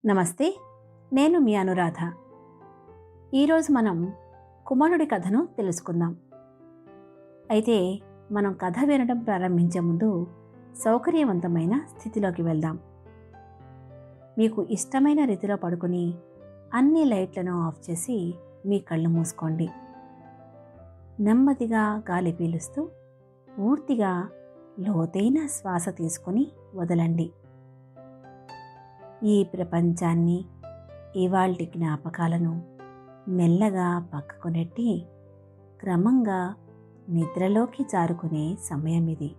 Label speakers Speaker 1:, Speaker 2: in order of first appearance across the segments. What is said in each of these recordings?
Speaker 1: నమస్తే, నేను మీ అనురాధ. ఈరోజు మనం కుమారుడి కథను తెలుసుకుందాం. అయితే మనం కథ వినడం ప్రారంభించే ముందు సౌకర్యవంతమైన స్థితిలోకి వెళ్దాం. మీకు ఇష్టమైన రీతిలో పడుకుని అన్ని లైట్లను ఆఫ్ చేసి మీ కళ్ళు మూసుకోండి. నెమ్మదిగా గాలి పీలుస్తూ పూర్తిగా లోతైన శ్వాస తీసుకొని వదలండి. ఈ ప్రపంచాన్ని, ఇవాల్టి జ్ఞాపకాలను మెల్లగా పక్కకు నెట్టి క్రమంగా నిద్రలోకి జారుకునే సమయం ఇది.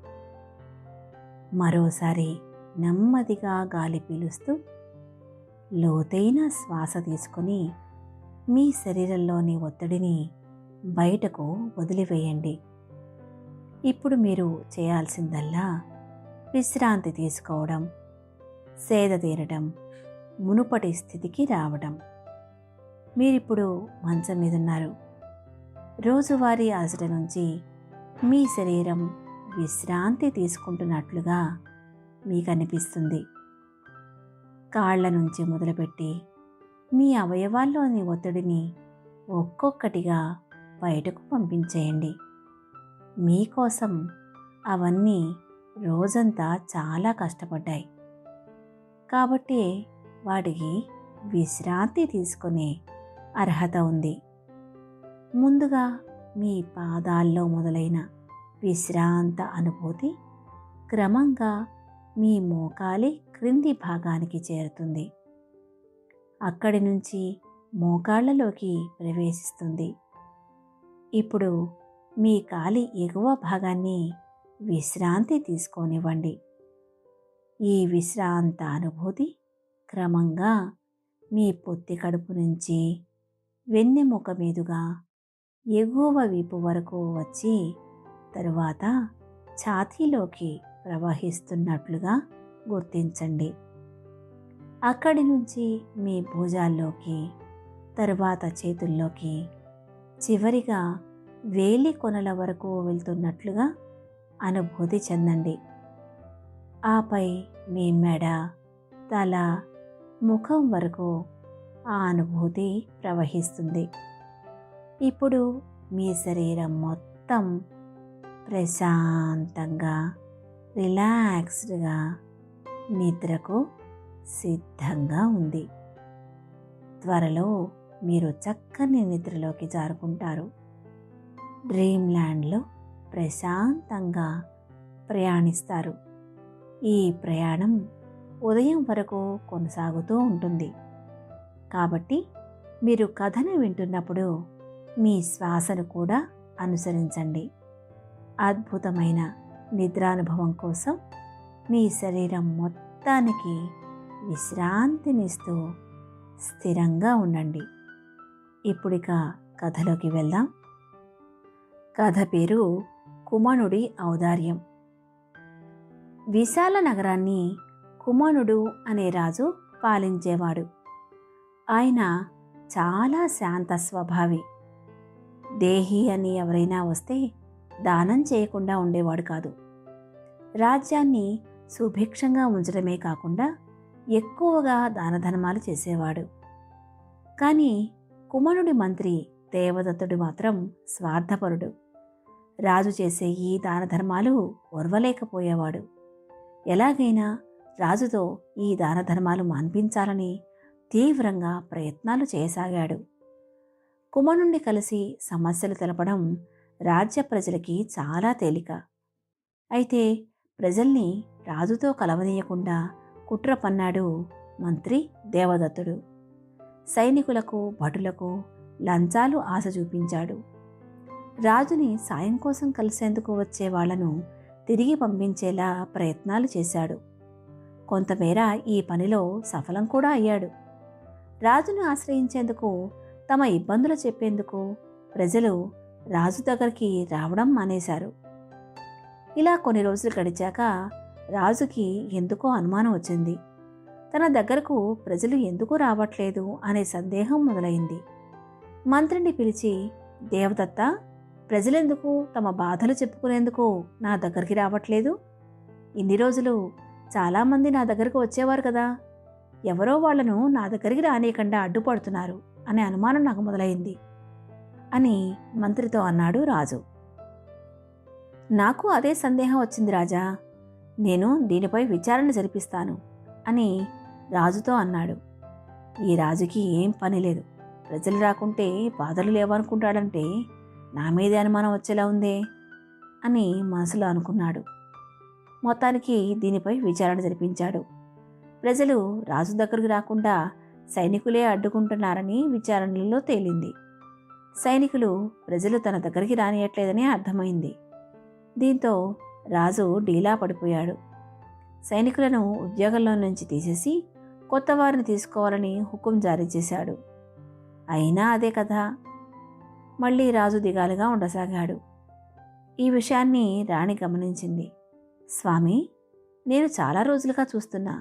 Speaker 1: మరోసారి నెమ్మదిగా గాలి పీలుస్తూ లోతైన శ్వాస తీసుకొని మీ శరీరంలోని ఒత్తిడిని బయటకు వదిలివేయండి. ఇప్పుడు మీరు చేయాల్సిందల్లా విశ్రాంతి తీసుకోవడం, సేద తీరడం, మునుపటి స్థితికి రావడం. మీరిప్పుడు మంచం మీద ఉన్నారు. రోజువారీ అలసట నుంచి మీ శరీరం విశ్రాంతి తీసుకుంటున్నట్లుగా మీకు అనిపిస్తుంది. కాళ్ల నుంచి మొదలుపెట్టి మీ అవయవాల్లోని ఒత్తిడిని ఒక్కొక్కటిగా బయటకు పంపించేయండి. మీకోసం అవన్నీ రోజంతా చాలా కష్టపడ్డాయి కాబట్టి వాటికి విశ్రాంతి తీసుకునే అర్హత ఉంది. ముందుగా మీ పాదాల్లో మొదలైన విశ్రాంత అనుభూతి క్రమంగా మీ మోకాలి క్రింది భాగానికి చేరుతుంది. అక్కడి నుంచి మోకాళ్లలోకి ప్రవేశిస్తుంది. ఇప్పుడు మీ కాలి ఎగువ భాగాన్ని విశ్రాంతి తీసుకోనివ్వండి. ఈ విశ్రాంత అనుభూతి క్రమంగా మీ పొత్తి కడుపు నుంచి వెన్నెముక మీదుగా ఎగువ వీపు వరకు వచ్చి తరువాత ఛాతీలోకి ప్రవహిస్తున్నట్లుగా గుర్తించండి. అక్కడి నుంచి మీ భుజాల్లోకి, తరువాత చేతుల్లోకి, చివరిగా వేలి కొనల వరకు వెళ్తున్నట్లుగా అనుభూతి చెందండి. ఆపై మీ మెడ, తల, ముఖం వరకు ఆ అనుభూతి ప్రవహిస్తుంది. ఇప్పుడు మీ శరీరం మొత్తం ప్రశాంతంగా, రిలాక్స్డ్గా నిద్రకు సిద్ధంగా ఉంది. త్వరలో మీరు చక్కని నిద్రలోకి జారుకుంటారు. డ్రీమ్ ల్యాండ్లో ప్రశాంతంగా ప్రయాణిస్తారు. ఈ ప్రయాణం ఉదయం వరకు కొనసాగుతూ ఉంటుంది. కాబట్టి మీరు కథను వింటున్నప్పుడు మీ శ్వాసను కూడా అనుసరించండి. అద్భుతమైన నిద్రానుభవం కోసం మీ శరీరం మొత్తానికి విశ్రాంతినిస్తూ స్థిరంగా ఉండండి. ఇప్పుడిక కథలోకి వెళ్దాం. కథ పేరు కుమణుడి ఔదార్యం. విశాల నగరాన్ని కుమణుడు అనే రాజు పాలించేవాడు. ఆయన చాలా శాంత స్వభావి. దేహి అని ఎవరైనా వస్తే దానం చేయకుండా ఉండేవాడు కాదు. రాజ్యాన్ని సుభిక్షంగా ఉంచడమే కాకుండా ఎక్కువగా దానధర్మాలు చేసేవాడు. కానీ కుమణుడి మంత్రి దేవదత్తుడు మాత్రం స్వార్థపరుడు. రాజు చేసే ఈ దానధర్మాలు ఓర్వలేకపోయేవాడు. ఎలాగైనా రాజుతో ఈ దానధర్మాలు మాన్పించాలని తీవ్రంగా ప్రయత్నాలు చేయసాగాడు. కుమణుణ్ణి కలిసి సమస్యలు తెలపడం రాజ్య ప్రజలకి చాలా తేలిక. అయితే ప్రజల్ని రాజుతో కలవనీయకుండా కుట్ర పన్నాడు మంత్రి దేవదత్తుడు. సైనికులకు, భటులకు లంచాలు ఆశ చూపించాడు. రాజుని సాయం కోసం కలిసేందుకు వచ్చే వాళ్లను తిరిగి పంపించేలా ప్రయత్నాలు చేశాడు. కొంతమేర ఈ పనిలో సఫలం కూడా అయ్యాడు. రాజును ఆశ్రయించేందుకు, తమ ఇబ్బందులు చెప్పేందుకు ప్రజలు రాజు దగ్గరికి రావడం మానేశారు. ఇలా కొన్ని రోజులు గడిచాక రాజుకి ఎందుకో అనుమానం వచ్చింది. తన దగ్గరకు ప్రజలు ఎందుకు రావట్లేదు అనే సందేహం మొదలైంది. మంత్రిని పిలిచి, దేవదత్త, ప్రజలెందుకు తమ బాధలు చెప్పుకునేందుకు నా దగ్గరికి రావట్లేదు? ఇన్ని రోజులు చాలామంది నా దగ్గరకు వచ్చేవారు కదా, ఎవరో వాళ్లను నా దగ్గరికి రానియకుండా అడ్డుపడుతున్నారు అనే అనుమానం నాకు మొదలైంది అని మంత్రితో అన్నాడు రాజు. నాకు అదే సందేహం వచ్చింది రాజా, నేను దీనిపై విచారణ జరిపిస్తాను అని రాజుతో అన్నాడు. ఈ రాజుకి ఏం పని లేదు, ప్రజలు రాకుంటే బాధలు లేవనుకుంటాడంటే నా మీదే అనుమానం వచ్చేలా ఉందే అని మనసులో అనుకున్నాడు. మొత్తానికి దీనిపై విచారణ జరిపించాడు. ప్రజలు రాజు దగ్గరకు రాకుండా సైనికులే అడ్డుకుంటున్నారని విచారణలో తేలింది. సైనికులు ప్రజలు తన దగ్గరికి రానియట్లేదని అర్థమైంది. దీంతో రాజు డీలా పడిపోయాడు. సైనికులను ఉద్యోగంలో నుంచి తీసేసి కొత్త వారిని తీసుకోవాలని హుకుం జారీ చేశాడు. అయినా అదే కథ. మళ్ళీ రాజు దిగాలుగా ఉండసాగాడు. ఈ విషయాన్ని రాణి గమనించింది. స్వామి, నేను చాలా రోజులుగా చూస్తున్నా,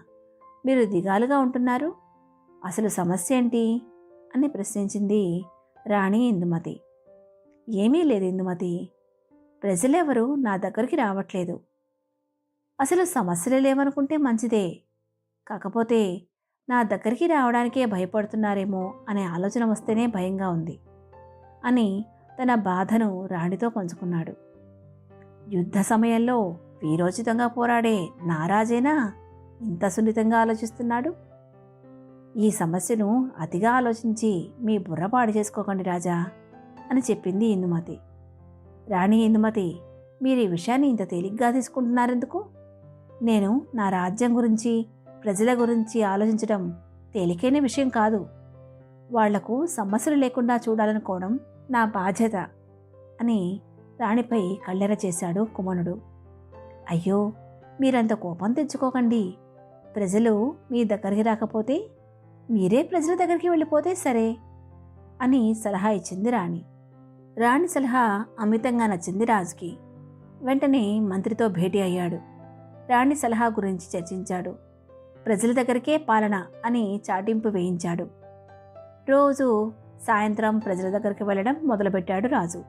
Speaker 1: మీరు దిగాలుగా ఉంటున్నారు, అసలు సమస్య ఏంటి అని ప్రశ్నించింది రాణి ఇందుమతి. ఏమీ లేదు ఇందుమతి, ప్రజలెవరూ నా దగ్గరికి రావట్లేదు. అసలు సమస్యలే లేవనుకుంటే మంచిదే, కాకపోతే నా దగ్గరికి రావడానికే భయపడుతున్నారేమో అనే ఆలోచన వస్తేనే భయంగా ఉంది అని తన బాధను రాణితో పంచుకున్నాడు. యుద్ధ సమయంలో వీరోచితంగా పోరాడే నారాజేనా ఇంత సున్నితంగా ఆలోచిస్తున్నాడు? ఈ సమస్యను అతిగా ఆలోచించి మీ బుర్ర పాడు చేసుకోకండి రాజా అని చెప్పింది ఇందుమతి. రాణి ఇందుమతి, మీరు ఈ విషయాన్ని ఇంత తేలిగ్గా తీసుకుంటున్నారెందుకు? నేను నా రాజ్యం గురించి, ప్రజల గురించి ఆలోచించడం తేలికైన విషయం కాదు. వాళ్లకు సమస్యలు లేకుండా చూడాలనుకోవడం నా బాధ్యత అని రాణిపై కళ్ళెర చేశాడు కుమనుడు. అయ్యో, మీరంత కోపం తెచ్చుకోకండి. ప్రజలు మీ దగ్గరికి రాకపోతే మీరే ప్రజల దగ్గరికి వెళ్ళిపోతే సరే అని సలహా ఇచ్చింది రాణి. రాణి సలహా అమితంగా నచ్చింది రాజుకి. వెంటనే మంత్రితో భేటీ అయ్యాడు. రాణి సలహా గురించి చర్చించాడు. ప్రజల దగ్గరికే పాలన అని చాటింపు వేయించాడు. రోజు సాయంత్రం ప్రజల దగ్గరికి వెళ్ళడం మొదలుపెట్టాడు రాజు.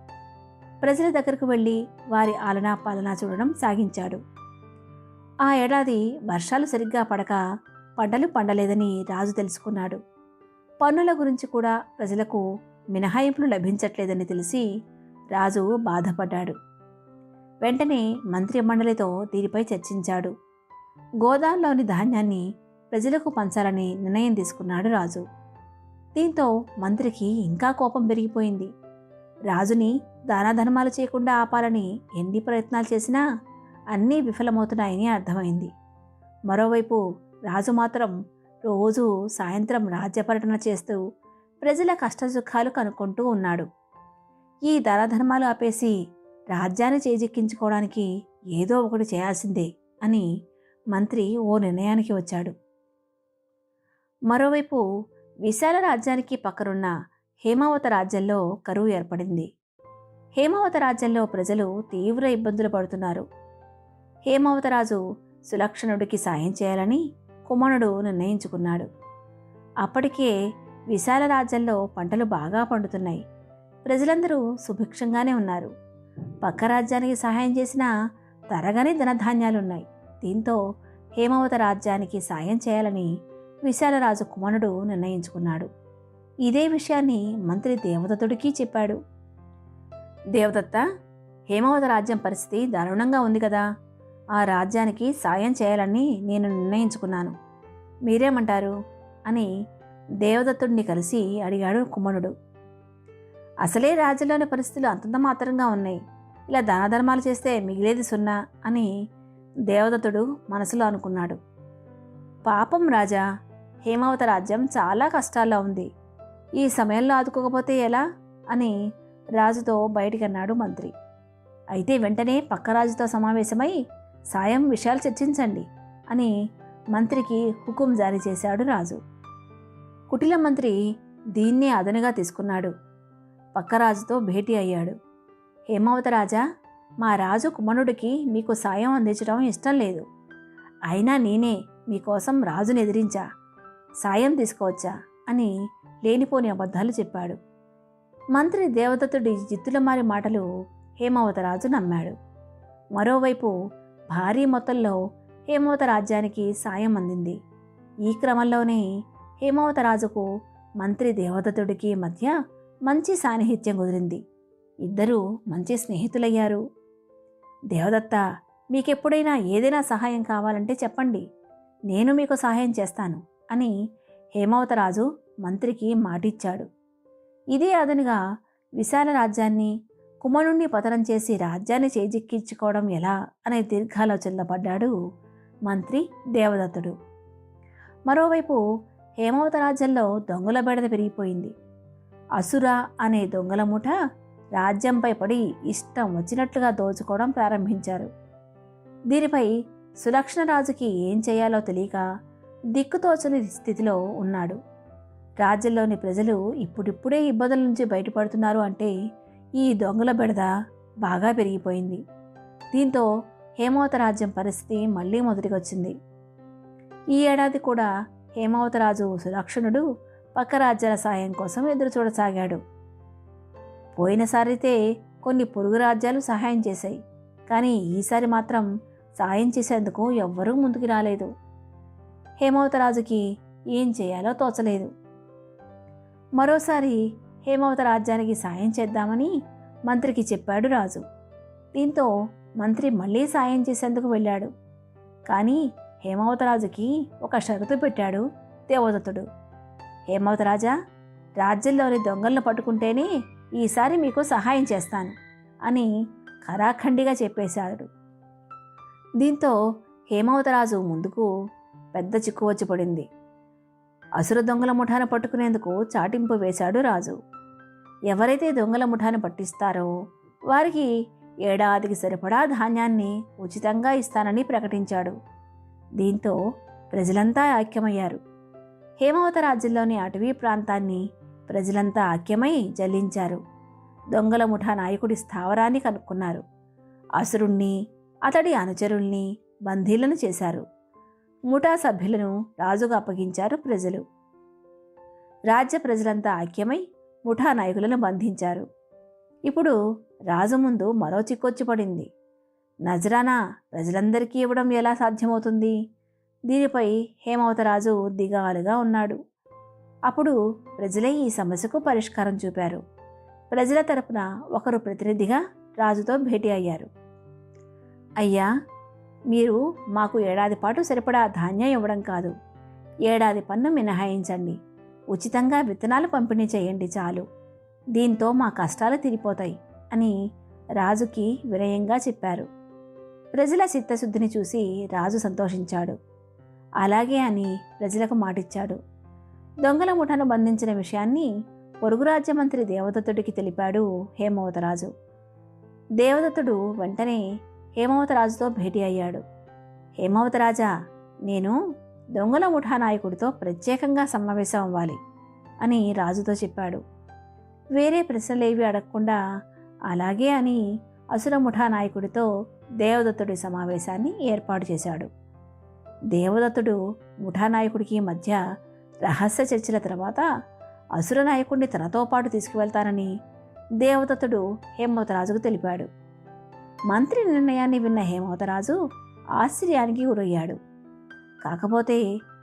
Speaker 1: ప్రజల దగ్గరకు వెళ్ళి వారి ఆలనా పాలనా చూడడం సాగించాడు. ఆ ఏడాది వర్షాలు సరిగ్గా పడక పంటలు పండలేదని రాజు తెలుసుకున్నాడు. పన్నుల గురించి కూడా ప్రజలకు మినహాయింపులు లభించట్లేదని తెలిసి రాజు బాధపడ్డాడు. వెంటనే మంత్రి మండలితో దీనిపై చర్చించాడు. గోదాంలోని ధాన్యాన్ని ప్రజలకు పంచాలని నిర్ణయం తీసుకున్నాడు రాజు. దీంతో మంత్రికి ఇంకా కోపం పెరిగిపోయింది. రాజుని దానధర్మాలు చేయకుండా ఆపాలని ఎన్ని ప్రయత్నాలు చేసినా అన్నీ విఫలమవుతున్నాయని అర్థమైంది. మరోవైపు రాజు మాత్రం రోజు సాయంత్రం రాజ్యపర్యటన చేస్తూ ప్రజల కష్టసుఖాలు కనుక్కుంటూ ఉన్నాడు. ఈ దానధర్మాలు ఆపేసి రాజ్యాన్ని చేజిక్కించుకోవడానికి ఏదో ఒకటి చేయాల్సిందే అని మంత్రి ఓ నిర్ణయానికి వచ్చాడు. మరోవైపు విశాల రాజ్యానికి పక్కనున్న హేమావత రాజ్యంలో కరువు ఏర్పడింది. హేమావత రాజ్యంలో ప్రజలు తీవ్ర ఇబ్బందులు పడుతున్నారు. హేమావత రాజు సులక్షణుడికి సాయం చేయాలని కుమారుడు నిర్ణయించుకున్నాడు. అప్పటికే విశాల రాజ్యంలో పంటలు బాగా పండుతున్నాయి. ప్రజలందరూ సుభిక్షంగానే ఉన్నారు. పక్క రాజ్యానికి సహాయం చేసినా తరగని ధనధాన్యాలున్నాయి. దీంతో హేమావత రాజ్యానికి సాయం చేయాలని విశాలరాజు కుమారుడు నిర్ణయించుకున్నాడు. ఇదే విషయాన్ని మంత్రి దేవదత్తుడికి చెప్పాడు. దేవదత్త, హేమావత రాజ్యం పరిస్థితి దారుణంగా ఉంది కదా, ఆ రాజ్యానికి సాయం చేయాలని నేను నిర్ణయించుకున్నాను, మీరేమంటారు అని దేవదత్తుడిని కలిసి అడిగాడు కుమారుడు. అసలే రాజ్యంలోని పరిస్థితులు అంతంత మాత్రంగా ఉన్నాయి, ఇలా దానధర్మాలు చేస్తే మిగిలేది సున్నా అని దేవదత్తుడు మనసులో అనుకున్నాడు. పాపం రాజా, హేమావత రాజ్యం చాలా కష్టాల్లో ఉంది, ఈ సమయంలో ఆదుకోకపోతే ఎలా అని రాజుతో బయటికన్నాడు మంత్రి. అయితే వెంటనే పక్క రాజుతో సమావేశమై సాయం విషయాలు చర్చించండి అని మంత్రికి హుకుం జారీ చేశాడు రాజు. కుటిల మంత్రి దీన్నే అదనుగా తీసుకున్నాడు. పక్క రాజుతో భేటీ అయ్యాడు. హేమావత రాజా, మా రాజు కుమారుడికి మీకు సాయం అందించడం ఇష్టం లేదు. అయినా నేనే మీకోసం రాజుని ఎదిరించా, సాయం తీసుకోవచ్చా అని లేనిపోని అబద్ధాలు చెప్పాడు. మంత్రి దేవదత్తుడి జిత్తులమారి మాటలు హేమావత రాజు నమ్మాడు. మరోవైపు భారీ మొత్తంలో హేమావత రాజ్యానికి సాయం అందింది. ఈ క్రమంలోనే హేమవత రాజుకు మంత్రి దేవదత్తుడికి మధ్య మంచి సాన్నిహిత్యం కుదిరింది. ఇద్దరూ మంచి స్నేహితులయ్యారు. దేవదత్త, మీకెప్పుడైనా ఏదైనా సహాయం కావాలంటే చెప్పండి, నేను మీకు సహాయం చేస్తాను అని హేమవతరాజు మంత్రికి మాటిచ్చాడు. ఇదే అదనుగా విశాల రాజ్యాన్ని కుమరుణ్ణి పతనం చేసి రాజ్యాన్ని చేజిక్కించుకోవడం ఎలా అనే దీర్ఘాలోచనలో పడ్డాడు మంత్రి దేవదత్తుడు. మరోవైపు హేమవత రాజ్యంలో దొంగల బెడద పెరిగిపోయింది. అసుర అనే దొంగల ముఠ రాజ్యంపై పడి ఇష్టం వచ్చినట్లుగా దోచుకోవడం ప్రారంభించారు. దీనిపై సులక్షణరాజుకి ఏం చేయాలో తెలియక దిక్కుతోచని స్థితిలో ఉన్నాడు. రాజ్యంలోని ప్రజలు ఇప్పుడిప్పుడే ఇబ్బందుల నుంచి బయటపడుతున్నారు అంటే ఈ దొంగల బెడద బాగా పెరిగిపోయింది. దీంతో హేమవత రాజ్యం పరిస్థితి మళ్లీ మొదటికొచ్చింది. ఈ ఏడాది కూడా హేమవతరాజు సులక్షణుడు పక్క రాజ్యాల సాయం కోసం ఎదురుచూడసాగాడు. పోయినసారైతే కొన్ని పొరుగు రాజ్యాలు సహాయం చేశాయి, కానీ ఈసారి మాత్రం సాయం చేసేందుకు ఎవ్వరూ ముందుకు రాలేదు. హేమవతరాజుకి ఏం చేయాలో తోచలేదు. మరోసారి హేమవత రాజ్యానికి సాయం చేద్దామని మంత్రికి చెప్పాడు రాజు. దీంతో మంత్రి మళ్లీ సాయం చేసేందుకు వెళ్ళాడు. కానీ హేమవతరాజుకి ఒక షరతు పెట్టాడు దేవదత్తుడు. హేమవతరాజా, రాజ్యంలోని దొంగలను పట్టుకుంటేనే ఈసారి మీకు సహాయం చేస్తాను అని ఖరాఖండిగా చెప్పేశాడు. దీంతో హేమవతరాజు ముందుకు పెద్ద చిక్కు వచ్చి పడింది. అసుర దొంగల ముఠాను పట్టుకునేందుకు చాటింపు వేశాడు రాజు. ఎవరైతే దొంగల ముఠాను పట్టిస్తారో వారికి ఏడాదికి సరిపడా ధాన్యాన్ని ఉచితంగా ఇస్తానని ప్రకటించాడు. దీంతో ప్రజలంతా ఐక్యమయ్యారు. హేమవత రాజ్యంలోని అటవీ ప్రాంతాన్ని ప్రజలంతా ఐక్యమై జల్లించారు. దొంగల ముఠా నాయకుడి స్థావరాన్ని కనుక్కున్నారు. అసురుణ్ణి, అతడి అనుచరుల్ని బందీలను చేశారు. ముఠా సభ్యులను రాజుగా అప్పగించారు ప్రజలు. రాజ్య ప్రజలంతా ఐక్యమై ముఠా నాయకులను బంధించారు. ఇప్పుడు రాజు ముందు మరో చిక్కొచ్చి పడింది. నజరానా ప్రజలందరికీ ఇవ్వడం ఎలా సాధ్యమవుతుంది? దీనిపై హేమవతరాజు దిగాలుగా ఉన్నాడు. అప్పుడు ప్రజలే ఈ సమస్యకు పరిష్కారం చూపారు. ప్రజల తరపున ఒకరు ప్రతినిధిగా రాజుతో భేటీ అయ్యారు. అయ్యా, మీరు మాకు ఏడాది పాటు సరిపడా ధాన్యం ఇవ్వడం కాదు, ఏడాది పన్ను మినహాయించండి, ఉచితంగా విత్తనాలు పంపిణీ చేయండి చాలు, దీంతో మా కష్టాలు తీరిపోతాయి అని రాజుకి వినయంగా చెప్పారు. ప్రజల చిత్తశుద్ధిని చూసి రాజు సంతోషించాడు. అలాగే అని ప్రజలకు మాటిచ్చాడు. దొంగల ముఠాను బంధించిన విషయాన్ని పొరుగు రాజ్య మంత్రి దేవదత్తుడికి తెలిపాడు హేమవతరాజు. దేవదత్తుడు వెంటనే హేమవతరాజుతో భేటీ అయ్యాడు. హేమవతరాజా, నేను దొంగల ముఠా నాయకుడితో ప్రత్యేకంగా సమావేశం అవ్వాలి అని రాజుతో చెప్పాడు. వేరే ప్రశ్నలేవి అడగకుండా అలాగే అని అసుర ముఠా నాయకుడితో దేవదత్తుడి సమావేశాన్ని ఏర్పాటు చేశాడు. దేవదత్తుడు ముఠా నాయకుడికి మధ్య రహస్య చర్చల తర్వాత అసుర నాయకుడిని తనతో పాటు తీసుకువెళ్తానని దేవదత్తుడు హేమవతరాజుకు తెలిపాడు. మంత్రి నిర్ణయాన్ని విన్న హేమవతరాజు ఆశ్చర్యానికి గురయ్యాడు. కాకపోతే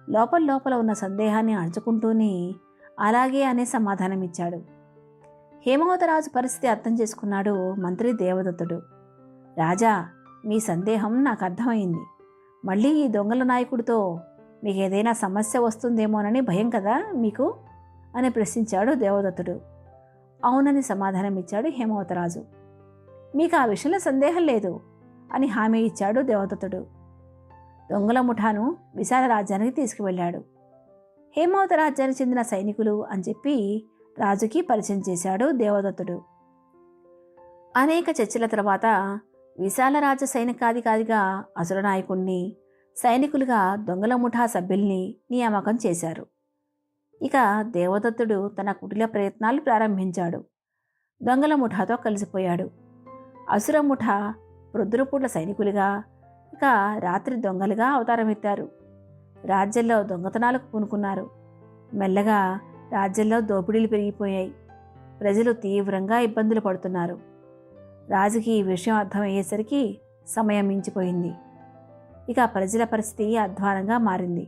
Speaker 1: లోపల ఉన్న సందేహాన్ని అణచుకుంటూనే అలాగే అనే సమాధానమిచ్చాడు. హేమవతరాజు పరిస్థితి అర్థం చేసుకున్నాడు మంత్రి దేవదత్తుడు. రాజా, మీ సందేహం నాకు అర్థమైంది. మళ్ళీ ఈ దొంగల నాయకుడితో మీకు ఏదైనా సమస్య వస్తుందేమోనని భయం కదా మీకు అని ప్రశ్నించాడు దేవదత్తుడు. అవునని సమాధానమిచ్చాడు హేమవతరాజు. మీకు ఆ విషయంలో సందేహం లేదు అని హామీ ఇచ్చాడు దేవదత్తుడు. దొంగల ముఠాను విశాల రాజ్యానికి తీసుకువెళ్ళాడు. హేమవత రాజ్యానికి చెందిన సైనికులు అని చెప్పి రాజుకి పరిచయం చేశాడు దేవదత్తుడు. అనేక చర్చల తర్వాత విశాల రాజ్య సైనికాధికారిగా అసుర నాయకుణ్ణి, సైనికులుగా దొంగల ముఠా సభ్యుల్ని నియామకం చేశారు. ఇక దేవదత్తుడు తన కుటిల ప్రయత్నాలు ప్రారంభించాడు. దొంగల ముఠాతో కలిసిపోయాడు. అసుర ముఠా ప్రొద్దురుపూట్ల సైనికులుగా, ఇక రాత్రి దొంగలుగా అవతారమెత్తారు. రాజ్యంలో దొంగతనాలకు పూనుకున్నారు. మెల్లగా రాజ్యంలో దోపిడీలు పెరిగిపోయాయి. ప్రజలు తీవ్రంగా ఇబ్బందులు పడుతున్నారు. రాజుకి ఈ విషయం అర్థమయ్యేసరికి సమయం మించిపోయింది. ఇక ప్రజల పరిస్థితి అధ్వానంగా మారింది.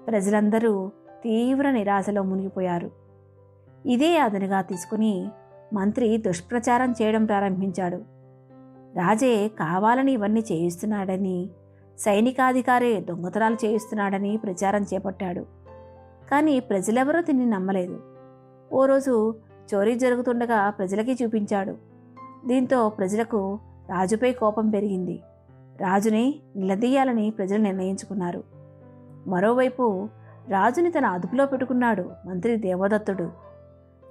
Speaker 1: ప్రజలందరూ తీవ్ర నిరాశలో మునిగిపోయారు. ఇదే అదనుగా తీసుకుని మంత్రి దుష్ప్రచారం చేయడం ప్రారంభించాడు. రాజే కావాలని ఇవన్నీ చేయిస్తున్నాడని, సైనికాధికారే దొంగతనాలు చేయిస్తున్నాడని ప్రచారం చేపట్టాడు. కానీ ప్రజలెవరూ దీన్ని నమ్మలేదు. ఓ రోజు చోరీ జరుగుతుండగా ప్రజలకి చూపించాడు. దీంతో ప్రజలకు రాజుపై కోపం పెరిగింది. రాజుని నిలదీయాలని ప్రజలు నిర్ణయించుకున్నారు. మరోవైపు రాజుని తన అదుపులో పెట్టుకున్నాడు మంత్రి దేవదత్తుడు.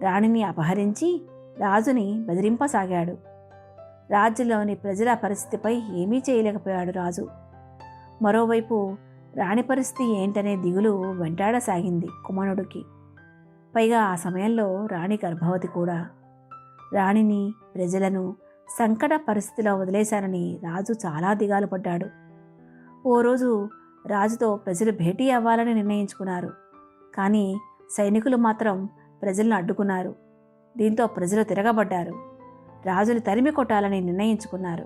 Speaker 1: రాణిని అపహరించి రాజుని బెదిరింపసాగాడు. రాజ్యంలోని ప్రజల పరిస్థితిపై ఏమీ చేయలేకపోయాడు రాజు. మరోవైపు రాణి పరిస్థితి ఏంటనే దిగులు వెంటాడసాగింది కుమారుడికి. పైగా ఆ సమయంలో రాణి గర్భవతి కూడా. రాణిని, ప్రజలను సంకట పరిస్థితిలో వదిలేశానని రాజు చాలా దిగాలు పడ్డాడు. ఓ రోజు రాజుతో ప్రజలు భేటీ అవ్వాలని నిర్ణయించుకున్నారు. కానీ సైనికులు మాత్రం ప్రజలను అడ్డుకున్నారు. దీంతో ప్రజలు తిరగబడ్డారు. రాజుని తరిమి కొట్టాలని నిర్ణయించుకున్నారు.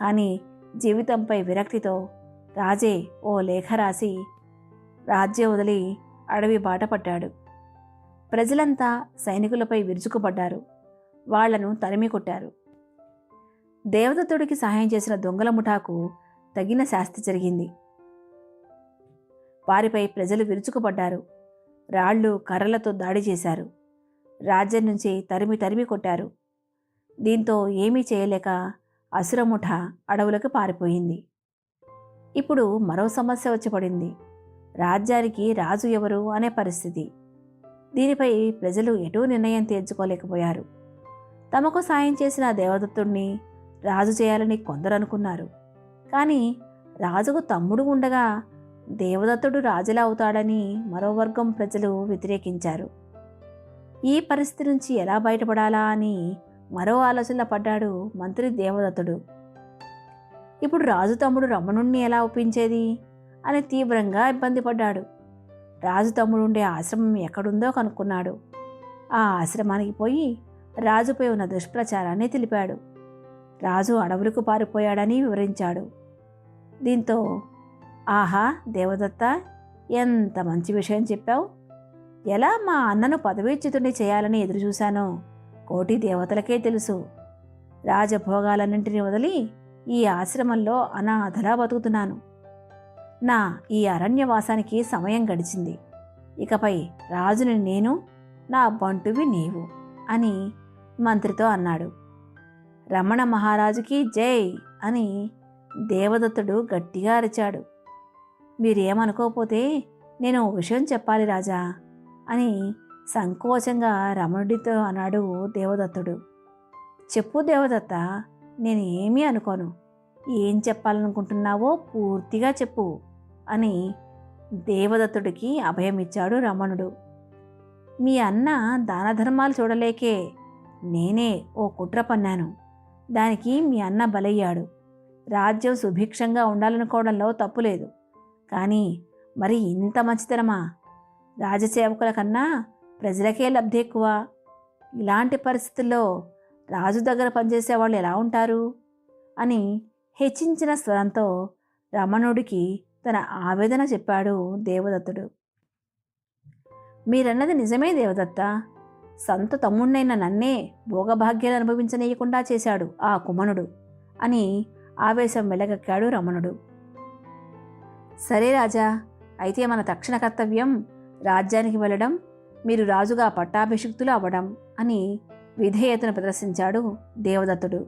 Speaker 1: కానీ జీవితంపై విరక్తితో రాజే ఓ లేఖ రాసి రాజ్యం వదిలి అడవి బాట పట్టాడు. ప్రజలంతా సైనికులపై విరుచుకుపడ్డారు. వాళ్లను తరిమి కొట్టారు. దేవదత్తుడికి సహాయం చేసిన దొంగల ముఠాకు తగిన శాస్తి జరిగింది. వారిపై ప్రజలు విరుచుకుపడ్డారు. రాళ్లు, కర్రలతో దాడి చేశారు. రాజ్యం నుంచి తరిమి తరిమి కొట్టారు. దీంతో ఏమీ చేయలేక అసురముఠ అడవులకు పారిపోయింది. ఇప్పుడు మరో సమస్య వచ్చి పడింది. రాజ్యానికి రాజు ఎవరు అనే పరిస్థితి. దీనిపై ప్రజలు ఎటూ నిర్ణయం తీర్చుకోలేకపోయారు. తమకు సాయం చేసిన దేవదత్తుణ్ణి రాజు చేయాలని కొందరు అనుకున్నారు. కానీ రాజుకు తమ్ముడు ఉండగా దేవదత్తుడు రాజులా అవుతాడని మరో వర్గం ప్రజలు వ్యతిరేకించారు. ఈ పరిస్థితి నుంచి ఎలా బయటపడాలా అని మరో ఆలోచనలో పడ్డాడు మంత్రి దేవదత్తుడు. ఇప్పుడు రాజు తమ్ముడు రమణుణ్ణి ఎలా ఒప్పించేది అని తీవ్రంగా ఇబ్బంది పడ్డాడు. రాజు తమ్ముడు ఉండే ఆశ్రమం ఎక్కడుందో కనుక్కున్నాడు. ఆ ఆశ్రమానికి పోయి రాజుపై ఉన్న దుష్ప్రచారాన్ని తెలిపాడు. రాజు అడవులకు పారిపోయాడని వివరించాడు. దీంతో, ఆహా దేవదత్త, ఎంత మంచి విషయం చెప్పావు. ఎలా మా అన్నను పదవీచ్యుతుణ్ణి చేయాలని ఎదురుచూశానో కోటి దేవతలకే తెలుసు. రాజభోగాలన్నింటినీ వదిలి ఈ ఆశ్రమంలో అనాథలా బతుకుతున్నాను. నా ఈ అరణ్యవాసానికి సమయం గడిచింది. ఇకపై రాజుని నేను, నా బంటువి నీవు అని మంత్రితో అన్నాడు. రమణ మహారాజుకి జై అని దేవదత్తుడు గట్టిగా అరిచాడు. మీరేమనుకోకపోతే నేను ఓ విషయం చెప్పాలి రాజా అని సంకోచంగా రమణుడితో అన్నాడు దేవదత్తుడు. చెప్పు దేవదత్త, నేను ఏమీ అనుకోను. ఏం చెప్పాలనుకుంటున్నావో పూర్తిగా చెప్పు అని దేవదత్తుడికి అభయమిచ్చాడు రమణుడు. మీ అన్న దానధర్మాలు చూడలేకే నేనే ఓ కుట్ర పన్నాను. దానికి మీ అన్న బలయ్యాడు. రాజ్యం సుభిక్షంగా ఉండాలనుకోవడంలో తప్పులేదు. కానీ మరి ఇంత మంచితనమా? రాజసేవకుల కన్నా ప్రజలకే లబ్ధి ఎక్కువ. ఇలాంటి పరిస్థితుల్లో రాజు దగ్గర పనిచేసేవాళ్ళు ఎలా ఉంటారు అని హెచ్చించిన స్వరంతో రమణుడికి తన ఆవేదన చెప్పాడు దేవదత్తుడు. మీరన్నది నిజమే దేవదత్త. సంత తమ్ముణ్ణైన నన్నే భోగభాగ్యాలు అనుభవించనీయకుండా చేశాడు ఆ కుమనుడు అని ఆవేశం వెలగక్కాడు రమణుడు. సరే రాజా, అయితే మన తక్షణ కర్తవ్యం రాజ్యానికి వెళ్ళడం, మీరు రాజుగా పట్టాభిషిక్తులు అవ్వడం అని విధేయతను ప్రదర్శించాడు దేవదత్తుడు.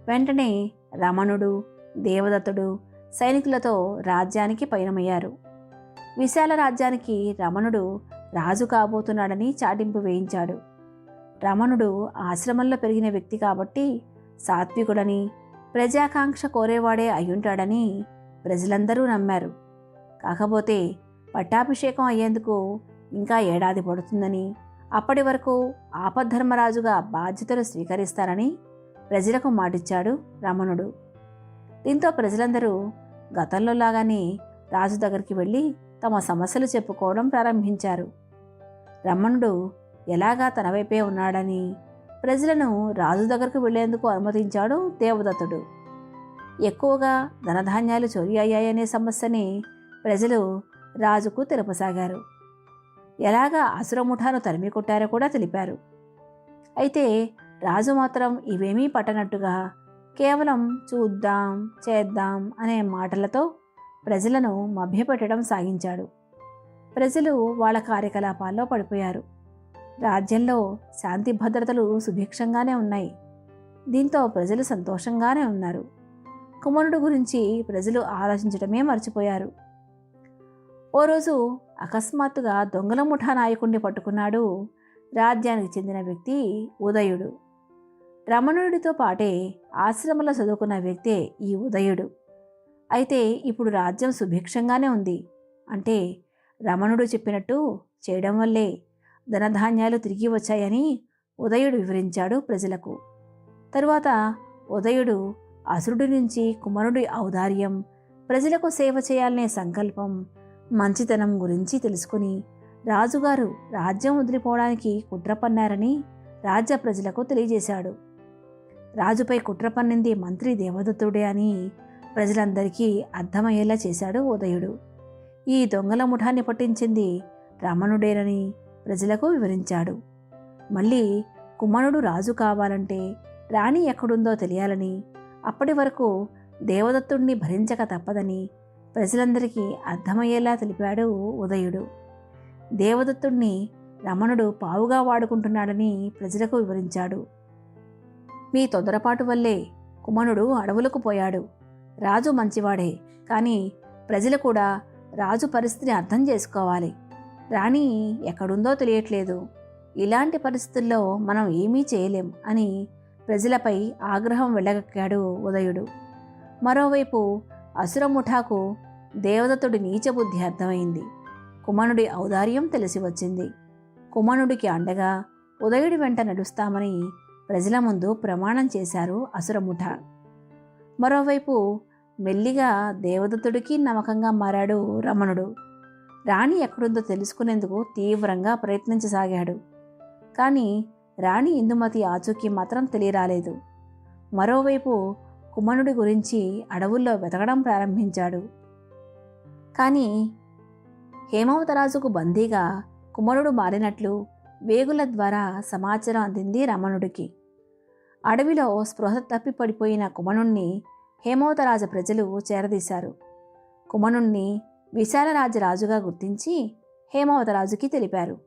Speaker 1: వెంటనే రమణుడు, దేవదత్తుడు సైనికులతో రాజ్యానికి పయనమయ్యారు. విశాల రాజ్యానికి రమణుడు రాజు కాబోతున్నాడని చాటింపు వేయించాడు. రమణుడు ఆశ్రమంలో పెరిగిన వ్యక్తి కాబట్టి సాత్వికుడని, ప్రజాకాంక్ష కోరేవాడే అయ్యుంటాడని ప్రజలందరూ నమ్మారు. కాకపోతే పట్టాభిషేకం అయ్యేందుకు ఇంకా ఏడాది పడుతుందని, అప్పటి వరకు ఆపద్ధర్మరాజుగా బాధ్యతలు స్వీకరిస్తానని ప్రజలకు మాటిచ్చాడు రమణుడు. దీంతో ప్రజలందరూ గతంలో లాగానే రాజు దగ్గరికి వెళ్ళి తమ సమస్యలు చెప్పుకోవడం ప్రారంభించారు. రమణుడు ఎలాగా తన వైపే ఉన్నాడని ప్రజలను రాజు దగ్గరకు వెళ్లేందుకు అనుమతించాడు దేవదత్తుడు. ఎక్కువగా ధనధాన్యాలు చోరీ అయ్యాయనే సమస్యని ప్రజలు రాజుకు తెలుపసాగారు. ఎలాగా అసురముఠాను తరిమి కొట్టారో కూడా తెలిపారు. అయితే రాజు మాత్రం ఇవేమీ పట్టనట్టుగా కేవలం చూద్దాం చేద్దాం అనే మాటలతో ప్రజలను మభ్యపెట్టడం సాగించాడు. ప్రజలు వాళ్ళ కార్యకలాపాల్లో పడిపోయారు. రాజ్యంలో శాంతి భద్రతలు సుభిక్షంగానే ఉన్నాయి. దీంతో ప్రజలు సంతోషంగానే ఉన్నారు. కుమారుడు గురించి ప్రజలు ఆలోచించడమే మర్చిపోయారు. ఓ రోజు అకస్మాత్తుగా దొంగల ముఠా నాయకుడిని పట్టుకున్నాడు రాజ్యానికి చెందిన వ్యక్తి ఉదయుడు. రమణుడితో పాటే ఆశ్రమంలో చదువుకున్న వ్యక్తే ఈ ఉదయుడు. అయితే ఇప్పుడు రాజ్యం సుభిక్షంగానే ఉంది. అంటే రమణుడు చెప్పినట్టు చేయడం వల్లే ధనధాన్యాలు తిరిగి వచ్చాయని ఉదయుడు వివరించాడు ప్రజలకు. తరువాత ఉదయుడు అసురుడి నుంచి కుమారుడి ఔదార్యం, ప్రజలకు సేవ చేయాలనే సంకల్పం, మంచితనం గురించి తెలుసుకుని రాజుగారు రాజ్యం వదిలిపోవడానికి కుట్ర పన్నారని రాజ్య ప్రజలకు తెలియజేశాడు. రాజుపై కుట్ర పన్నింది మంత్రి దేవదత్తుడే అని ప్రజలందరికీ అర్థమయ్యేలా చేశాడు ఉదయుడు. ఈ దొంగల ముఠాన్ని పట్టించింది రమణుడేనని ప్రజలకు వివరించాడు. మళ్ళీ కుమారుడు రాజు కావాలంటే రాణి ఎక్కడుందో తెలియాలని, అప్పటి వరకు దేవదత్తుణ్ణి భరించక తప్పదని ప్రజలందరికీ అర్థమయ్యేలా తెలిపాడు ఉదయుడు. దేవదత్తుణ్ణి రమణుడు పావుగా వాడుకుంటున్నాడని ప్రజలకు వివరించాడు. మీ తొందరపాటు వల్లే కుమారుడు అడవులకు పోయాడు. రాజు మంచివాడే, కానీ ప్రజలు కూడా రాజు పరిస్థితిని అర్థం చేసుకోవాలి. రాణి ఎక్కడుందో తెలియట్లేదు. ఇలాంటి పరిస్థితుల్లో మనం ఏమీ చేయలేం అని ప్రజలపై ఆగ్రహం వెళ్ళగక్కాడు ఉదయుడు. మరోవైపు అసురముఠాకు దేవదత్తుడి నీచబుద్ధి అర్థమైంది. కుమారుడి ఔదార్యం తెలిసి వచ్చింది. కుమారుడికి అండగా ఉదయుడి వెంట నడుస్తామని ప్రజల ముందు ప్రమాణం చేశారు అసురముఠ. మరోవైపు మెల్లిగా దేవదత్తుడికి నమ్మకంగా మారాడు రమణుడు. రాణి ఎక్కడుందో తెలుసుకునేందుకు తీవ్రంగా ప్రయత్నించసాగాడు. కానీ రాణి ఇందుమతి ఆచూకీ మాత్రం తెలియరాలేదు. మరోవైపు కుమారుడి గురించి అడవుల్లో వెతకడం ప్రారంభించాడు. కానీ హేమవతరాజుకు బందీగా కుమారుడు మారినట్లు వేగుల ద్వారా సమాచారం అందింది రమణుడికి. అడవిలో స్పృహ తప్పి పడిపోయిన కుమారుణ్ణి హేమవతరాజు ప్రజలు చేరదీశారు. కుమారుణ్ణి విశాలరాజరాజుగా గుర్తించి హేమవతరాజుకి తెలిపారు.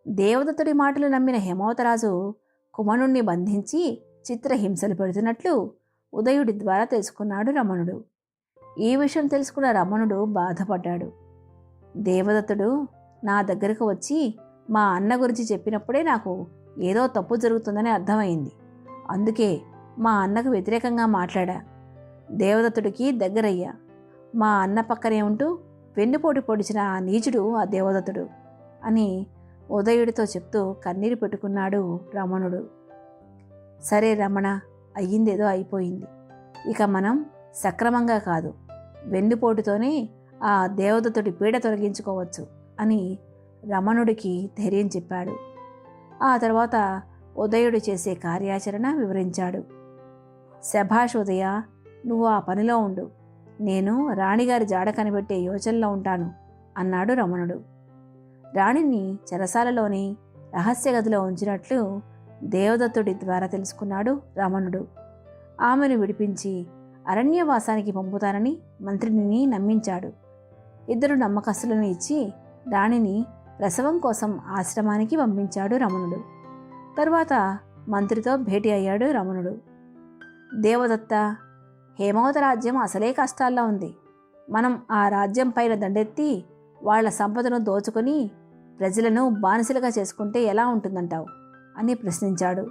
Speaker 1: దేవదత్తుడి మాటలు నమ్మిన హేమవతరాజు కుమారుణ్ణి బంధించి చిత్రహింసలు పెడుతున్నట్లు ఉదయుడి ద్వారా తెలుసుకున్నాడు రమణుడు. ఈ విషయం తెలుసుకున్న రమణుడు బాధపడ్డాడు. దేవదత్తుడు నా దగ్గరకు వచ్చి మా అన్న గురించి చెప్పినప్పుడే నాకు ఏదో తప్పు జరుగుతుందని అర్థమైంది. అందుకే మా అన్నకు వ్యతిరేకంగా మాట్లాడా. దేవదత్తుడికి దగ్గరయ్యా. మా అన్న పక్కనే ఉంటూ వెన్నుపోటు పొడిచిన ఆ నీచుడు ఆ దేవదత్తుడు అని ఉదయుడితో చెప్తూ కన్నీరు పెట్టుకున్నాడు రమణుడు. సరే రమణ, అయ్యిందేదో అయిపోయింది. ఇక మనం సక్రమంగా కాదు, వెన్నుపోటుతోనే ఆ దేవదత్తుడి పీడ తొలగించుకోవచ్చు అని రమణుడికి ధైర్యం చెప్పాడు. ఆ తర్వాత ఉదయుడు చేసే కార్యాచరణ వివరించాడు. శభాష్ ఉదయ, నువ్వు ఆ పనిలో ఉండు. నేను రాణిగారి జాడ కనిపెట్టే యోచనలో ఉంటాను అన్నాడు రమణుడు. రాణిని చెరసాలలోని రహస్య గదిలో ఉంచినట్లు దేవదత్తుడి ద్వారా తెలుసుకున్నాడు రమణుడు. ఆమెను విడిపించి అరణ్యవాసానికి పంపుతానని మంత్రిని నమ్మించాడు. ఇద్దరు నమ్మకస్తులను ఇచ్చి రాణిని ప్రసవం కోసం ఆశ్రమానికి పంపించాడు రమణుడు. తరువాత మంత్రితో భేటీ అయ్యాడు రమణుడు. దేవదత్త, హేమవత రాజ్యం అసలే కష్టాల్లో ఉంది. మనం ఆ రాజ్యం పైన దండెత్తి వాళ్ల సంపదను దోచుకొని ప్రజలను బానిసలుగా చేసుకుంటే ఎలా ఉంటుందంటావు అని ప్రశ్నించాడు.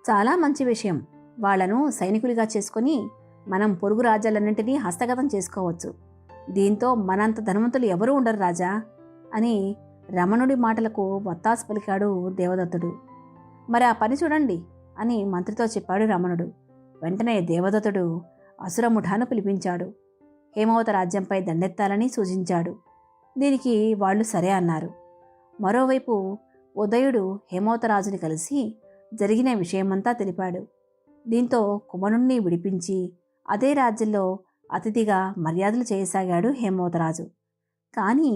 Speaker 1: చాలా మంచి విషయం. వాళ్లను సైనికులుగా చేసుకొని మనం పొరుగు రాజ్యాలన్నింటినీ హస్తగతం చేసుకోవచ్చు. దీంతో మనంత ధనవంతులు ఎవరూ ఉండరు రాజా అని రమణుడి మాటలకు వత్తాసు పలికాడు దేవదత్తుడు. మరి ఆ పని చూడండి అని మంత్రితో చెప్పాడు రమణుడు. వెంటనే దేవదత్తుడు అసురముఠాను పిలిపించాడు. హేమవత రాజ్యంపై దండెత్తాలని సూచించాడు. దీనికి వాళ్ళు సరే అన్నారు. మరోవైపు ఉదయుడు హేమవతరాజుని కలిసి జరిగిన విషయమంతా తెలిపాడు. దీంతో కుమారుణ్ణి విడిపించి అదే రాజ్యంలో అతిథిగా మర్యాదలు చేయసాగాడు హేమవతరాజు. కానీ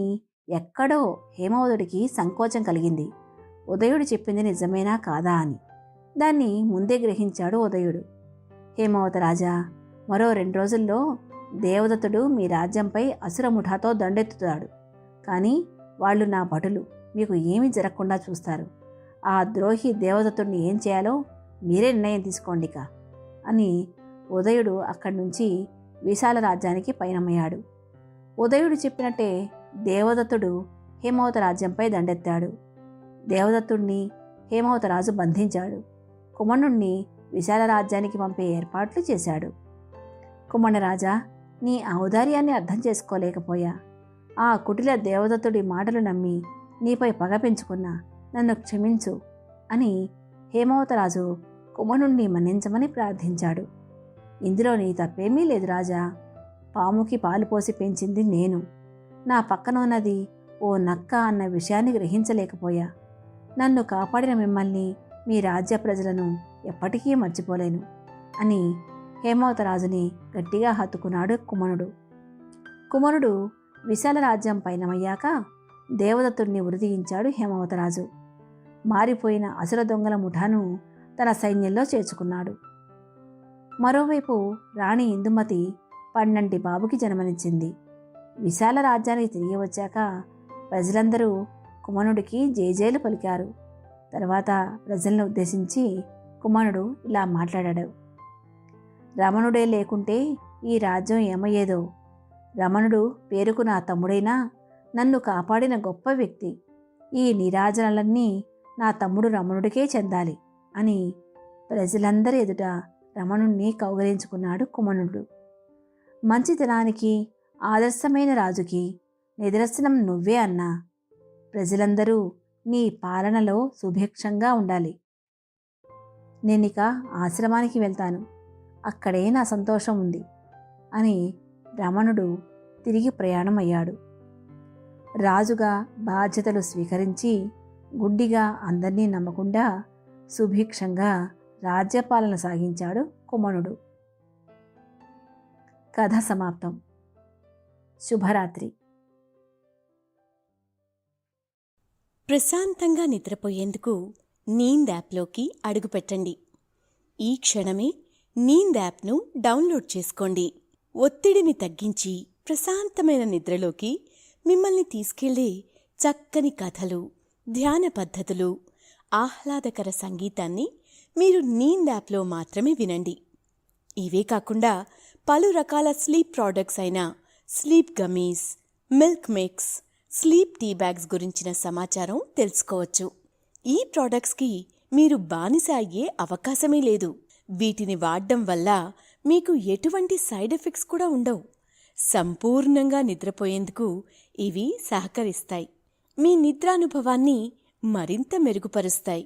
Speaker 1: ఎక్కడో హేమవతుడికి సంకోచం కలిగింది. ఉదయుడు చెప్పింది నిజమేనా కాదా అని. దాన్ని ముందే గ్రహించాడు ఉదయుడు. హేమవత రాజా, మరో 2 రోజుల్లో దేవదత్తుడు మీ రాజ్యంపై అసుర ముఠాతో దండెత్తుతాడు. కానీ వాళ్ళు నా భటులు, మీకు ఏమీ జరగకుండా చూస్తారు. ఆ ద్రోహి దేవదత్తుడిని ఏం చేయాలో మీరే నిర్ణయం తీసుకోండిక అని ఉదయుడు అక్కడి నుంచి విశాల రాజ్యానికి పయనమయ్యాడు. ఉదయుడు చెప్పినట్టే దేవదత్తుడు హేమవత రాజ్యంపై దండెత్తాడు. దేవదత్తుడిని హేమవత రాజు బంధించాడు. కుమణుణ్ణి విశాల రాజ్యానికి పంపే ఏర్పాట్లు చేశాడు. కుమణరాజా, నీ ఔదార్యాన్ని అర్థం చేసుకోలేకపోయా. ఆ కుటిల దేవదత్తుడి మాటలు నమ్మి నీపై పగ పెంచుకున్నా, నన్ను క్షమించు అని హేమవతరాజు కుమణుణ్ణి మన్నించమని ప్రార్థించాడు. ఇందులో నీ తప్పేమీ లేదు రాజా. పాముకి పాలు పోసి పెంచింది నేను. నా పక్కన ఉన్నది ఓ నక్క అన్న విషయాన్ని గ్రహించలేకపోయా. నన్ను కాపాడిన మిమ్మల్ని, మీ రాజ్య ప్రజలను ఎప్పటికీ మర్చిపోలేను అని హేమవతరాజుని గట్టిగా హత్తుకున్నాడు కుమణుడు. కుమణుడు విశాల రాజ్యం పయనమయ్యాక దేవదత్తుడిని ఉరిదీయించాడు హేమవతరాజు. మారిపోయిన అసుర దొంగల ముఠాను తన సైన్యంలో చేర్చుకున్నాడు. మరోవైపు రాణి ఇందుమతి పన్నంటి బాబుకి జన్మనిచ్చింది. విశాల రాజ్యానికి తిరిగి వచ్చాక ప్రజలందరూ కుమణుడికి జేజేలు పలికారు. తర్వాత ప్రజలను ఉద్దేశించి కుమణుడు ఇలా మాట్లాడాడు. రమణుడే లేకుంటే ఈ రాజ్యం ఏమయ్యేదో. రమణుడు పేరుకు నా తమ్ముడైనా నన్ను కాపాడిన గొప్ప వ్యక్తి. ఈ నీరాజనాలన్నీ నా తమ్ముడు రమణుడికే చెందాలి అని ప్రజలందరి ఎదుట రమణుణ్ణి కౌగలించుకున్నాడు కుమణుడు. మంచితనానికి, ఆదర్శమైన రాజుకి నిదర్శనం నువ్వే అన్నా. ప్రజలందరూ నీ పాలనలో సుభిక్షంగా ఉండాలి. నేనిక ఆశ్రమానికి వెళ్తాను, అక్కడే నా సంతోషం ఉంది అని రమణుడు తిరిగి ప్రయాణమయ్యాడు. రాజుగా బాధ్యతలు స్వీకరించి గుడ్డిగా అందర్నీ నమ్మకుండా సుభిక్షంగా రాజ్యపాలన సాగించాడు కుమణుడు. కథ సమాప్తం. శుభరాత్రి.
Speaker 2: ప్రశాంతంగా నిద్రపోయేందుకు నీంద్ యాప్లోకి అడుగుపెట్టండి. ఈ క్షణమే నీంద్ యాప్ను డౌన్లోడ్ చేసుకోండి. ఒత్తిడిని తగ్గించి ప్రశాంతమైన నిద్రలోకి మిమ్మల్ని తీసుకెళ్లే చక్కని కథలు, ధ్యాన పద్ధతులు, ఆహ్లాదకర సంగీతాన్ని మీరు నీంద్ యాప్లో మాత్రమే వినండి. ఇవే కాకుండా పలు రకాల స్లీప్ ప్రోడక్ట్స్ అయిన sleep gummies, milk mix, sleep tea bags గురించిన సమాచారం తెలుసుకోవచ్చు. ఈ ప్రోడక్ట్స్కి మీరు బానిస అయ్యే అవకాశమే లేదు. వీటిని వాడడం వల్ల మీకు ఎటువంటి సైడ్ ఎఫెక్ట్స్ కూడా ఉండవు. సంపూర్ణంగా నిద్రపోయేందుకు ఇవి సహకరిస్తాయి. మీ నిద్రానుభవాన్ని మరింత మెరుగుపరుస్తాయి.